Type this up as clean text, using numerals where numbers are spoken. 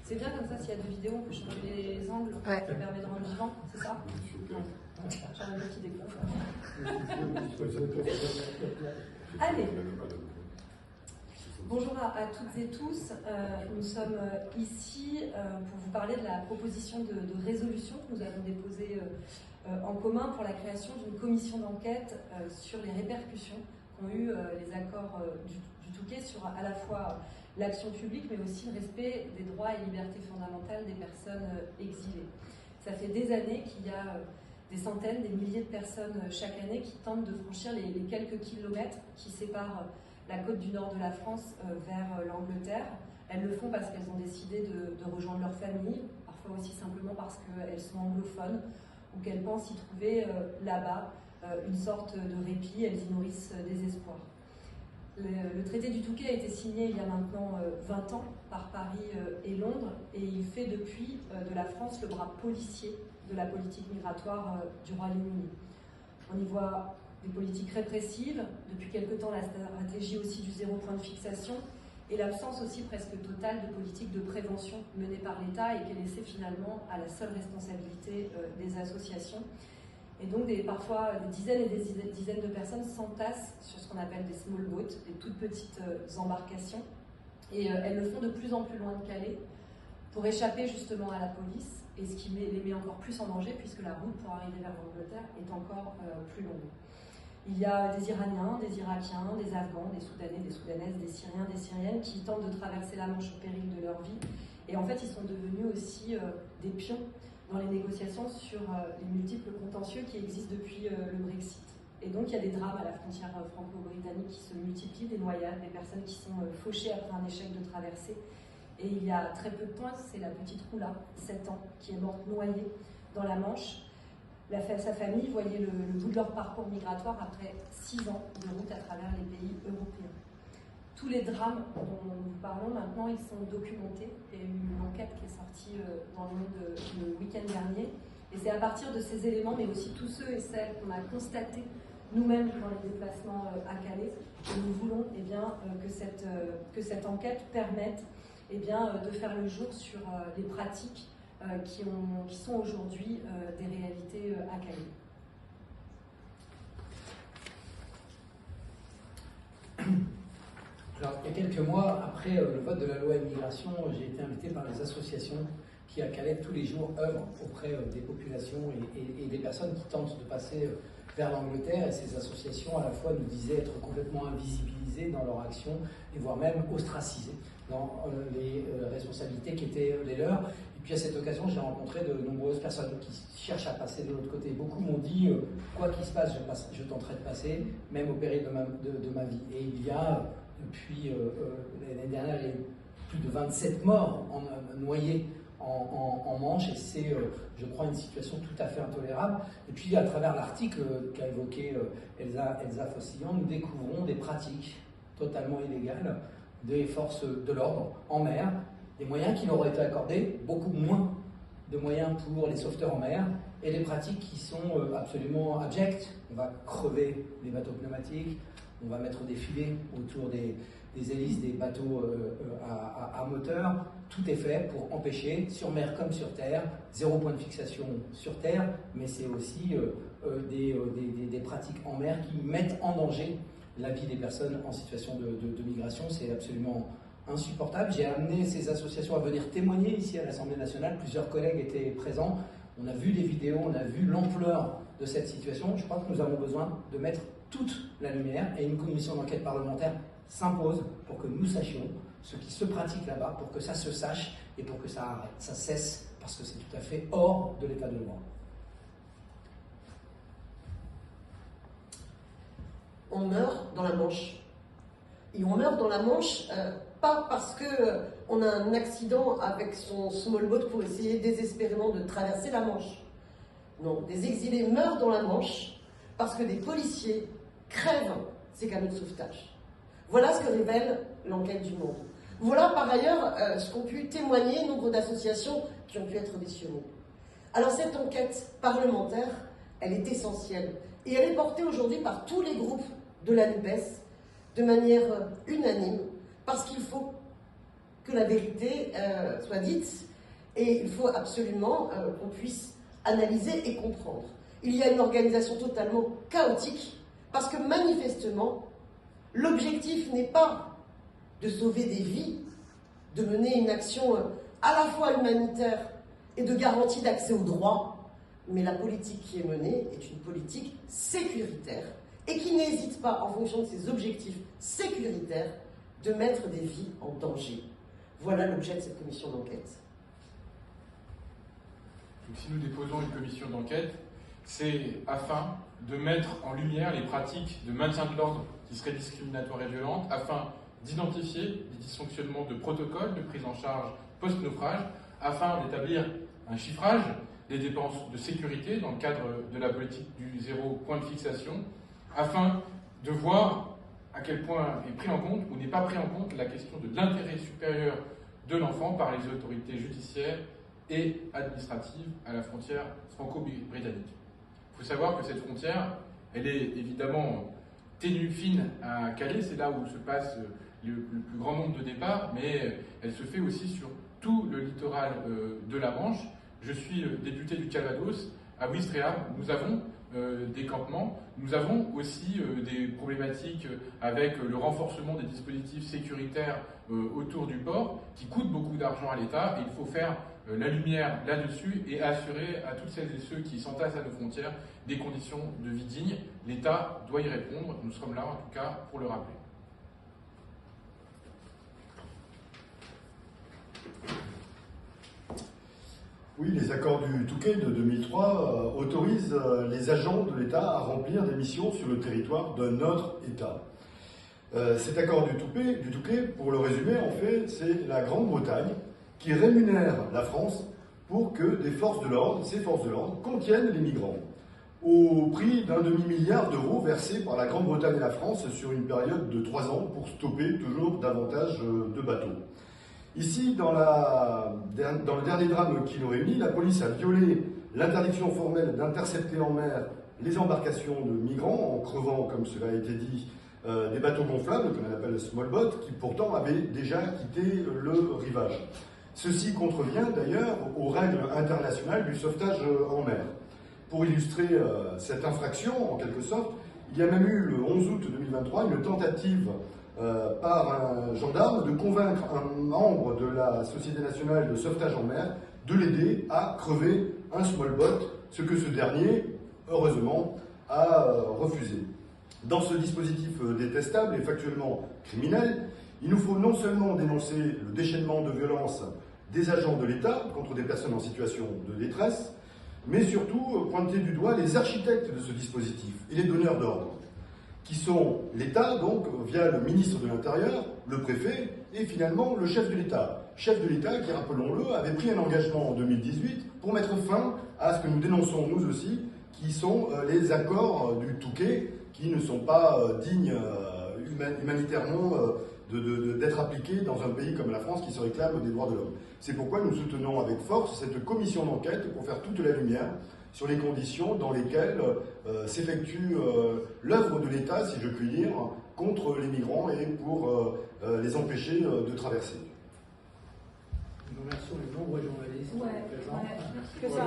C'est bien comme ça, s'il y a deux vidéos, on peut changer les angles, Ouais. ça permet de rendre vivant, c'est ça? J'ai un mec qui découvre. Allez. Bonjour à toutes et tous. Nous sommes ici pour vous parler de la proposition de résolution que nous avons déposée en commun pour la création d'une commission d'enquête sur les répercussions qu'ont eu les accords du Touquet sur à la fois l'action publique, mais aussi le respect des droits et libertés fondamentales des personnes exilées. Ça fait des années qu'il y a des centaines, des milliers de personnes chaque année qui tentent de franchir les quelques kilomètres qui séparent la côte du nord de la France vers l'Angleterre. Elles le font parce qu'elles ont décidé de rejoindre leur famille, parfois aussi simplement parce qu'elles sont anglophones ou qu'elles pensent y trouver là-bas une sorte de répit. Elles y nourrissent des espoirs. Le traité du Touquet a été signé il y a maintenant 20 ans par Paris et Londres, et il fait depuis de la France le bras policier de la politique migratoire du Royaume-Uni. On y voit des politiques répressives, depuis quelque temps la stratégie aussi du zéro point de fixation, et l'absence aussi presque totale de politique de prévention menée par l'État et qui est laissée finalement à la seule responsabilité des associations. Et donc parfois des dizaines et des dizaines de personnes s'entassent sur ce qu'on appelle des small boats, des toutes petites embarcations, et elles le font de plus en plus loin de Calais pour échapper justement à la police, et ce qui les met encore plus en danger puisque la route pour arriver vers l'Angleterre est encore plus longue. Il y a des Iraniens, des Irakiens, des Afghans, des Soudanais, des Soudanaises, des Syriens, des Syriennes qui tentent de traverser la Manche au péril de leur vie. Et en fait, ils sont devenus aussi des pions dans les négociations sur les multiples contentieux qui existent depuis le Brexit. Et donc, il y a des drames à la frontière franco-britannique qui se multiplient, des noyades, des personnes qui sont fauchées après un échec de traversée. Et il y a très peu de temps, c'est la petite Roula, 7 ans, qui est morte noyée dans la Manche. Sa famille voyait le bout de leur parcours migratoire après 6 ans de route à travers les pays européens. Tous les drames dont nous parlons maintenant, ils sont documentés. Il y a eu une enquête qui est sortie dans le Monde le week-end dernier. Et c'est à partir de ces éléments, mais aussi tous ceux et celles qu'on a constatés nous-mêmes dans les déplacements à Calais, que nous voulons que cette enquête permette de faire le jour sur les pratiques qui sont aujourd'hui des réalités à Calais. Alors, il y a quelques mois, après le vote de la loi immigration, j'ai été invité par les associations qui, à Calais, tous les jours, œuvrent auprès des populations et des personnes qui tentent de passer vers l'Angleterre. Et ces associations, à la fois, nous disaient être complètement invisibilisées dans leur action et voire même ostracisées dans les responsabilités qui étaient les leurs. Et puis à cette occasion, j'ai rencontré de nombreuses personnes qui cherchent à passer de l'autre côté. Beaucoup m'ont dit, quoi qu'il se passe, je tenterai de passer, même au péril de ma vie. Et il y a, depuis l'année dernière, il y a eu plus de 27 morts noyés en Manche, et c'est, je crois, une situation tout à fait intolérable. Et puis, à travers l'article qu'a évoqué Elsa Fossillon, nous découvrons des pratiques totalement illégales des forces de l'ordre en mer, des moyens qui leur auraient été accordés, beaucoup moins de moyens pour les sauveteurs en mer, et des pratiques qui sont absolument abjectes. On va crever les bateaux pneumatiques, on va mettre des filets autour des hélices des bateaux à moteur. Tout est fait pour empêcher, sur mer comme sur terre, zéro point de fixation sur terre, mais c'est aussi des pratiques en mer qui mettent en danger la vie des personnes en situation de migration. C'est absolument insupportable. J'ai amené ces associations à venir témoigner ici à l'Assemblée nationale. Plusieurs collègues étaient présents. On a vu des vidéos, on a vu l'ampleur de cette situation. Je crois que nous avons besoin de mettre toute la lumière, et une commission d'enquête parlementaire s'impose pour que nous sachions ce qui se pratique là-bas, pour que ça se sache et pour que ça arrête, ça cesse, parce que c'est tout à fait hors de l'état de droit. On meurt dans la Manche. Et on meurt dans la Manche pas parce qu'on a un accident avec son small boat pour essayer désespérément de traverser la Manche. Non, des exilés meurent dans la Manche parce que des policiers crèvent ces canots de sauvetage. Voilà ce que révèle l'enquête du Monde. Voilà par ailleurs ce qu'ont pu témoigner nombre d'associations qui ont pu être auditionnées. Alors cette enquête parlementaire, elle est essentielle. Et elle est portée aujourd'hui par tous les groupes de la NUPES de manière unanime, parce qu'il faut que la vérité soit dite. Et il faut absolument qu'on puisse analyser et comprendre. Il y a une organisation totalement chaotique, parce que manifestement, l'objectif n'est pas de sauver des vies, de mener une action à la fois humanitaire et de garantie d'accès aux droits, mais la politique qui est menée est une politique sécuritaire et qui n'hésite pas, en fonction de ses objectifs sécuritaires, de mettre des vies en danger. Voilà l'objet de cette commission d'enquête. Donc, si nous déposons une commission d'enquête, c'est afin de mettre en lumière les pratiques de maintien de l'ordre qui seraient discriminatoires et violentes, afin d'identifier les dysfonctionnements de protocoles de prise en charge post-naufrage, afin d'établir un chiffrage des dépenses de sécurité dans le cadre de la politique du zéro point de fixation, afin de voir à quel point est pris en compte ou n'est pas pris en compte la question de l'intérêt supérieur de l'enfant par les autorités judiciaires et administratives à la frontière franco-britannique. Il faut savoir que cette frontière, elle est évidemment ténue, fine à Calais, c'est là où se passe le plus grand nombre de départs, mais elle se fait aussi sur tout le littoral de la Manche. Je suis député du Calvados, à Ouistreham, nous avons des campements, nous avons aussi des problématiques avec le renforcement des dispositifs sécuritaires autour du port, qui coûtent beaucoup d'argent à l'État, et il faut faire la lumière là-dessus et assurer à toutes celles et ceux qui s'entassent à nos frontières des conditions de vie dignes. L'État doit y répondre, nous sommes là en tout cas pour le rappeler. Oui, les accords du Touquet de 2003 autorisent les agents de l'État à remplir des missions sur le territoire d'un autre État. Cet accord du Touquet, pour le résumer, en fait, c'est la Grande-Bretagne qui rémunère la France pour que ces forces de l'ordre, contiennent les migrants, au prix d'un demi-milliard d'euros versés par la Grande-Bretagne et la France sur une période de 3 ans pour stopper toujours davantage de bateaux. Ici, dans le dernier drame qui nous réunit, la police a violé l'interdiction formelle d'intercepter en mer les embarcations de migrants en crevant, comme cela a été dit, des bateaux gonflables, qu'on appelle small boat, qui pourtant avaient déjà quitté le rivage. Ceci contrevient d'ailleurs aux règles internationales du sauvetage en mer. Pour illustrer cette infraction, en quelque sorte, il y a même eu le 11 août 2023 une tentative par un gendarme de convaincre un membre de la Société nationale de sauvetage en mer de l'aider à crever un small boat, ce que ce dernier, heureusement, a refusé. Dans ce dispositif détestable et factuellement criminel, il nous faut non seulement dénoncer le déchaînement de violence des agents de l'État contre des personnes en situation de détresse, mais surtout pointer du doigt les architectes de ce dispositif et les donneurs d'ordre, qui sont l'État, donc, via le ministre de l'Intérieur, le préfet, et finalement le chef de l'État. Chef de l'État qui, rappelons-le, avait pris un engagement en 2018 pour mettre fin à ce que nous dénonçons nous aussi, qui sont les accords du Touquet, qui ne sont pas dignes humanitairement d'être appliqués dans un pays comme la France qui se réclame des droits de l'homme. C'est pourquoi nous soutenons avec force cette commission d'enquête pour faire toute la lumière sur les conditions dans lesquelles s'effectue l'œuvre de l'État, si je puis dire, contre les migrants et pour les empêcher de traverser. Nous remercions les nombreux journalistes qui sont présents. Que ça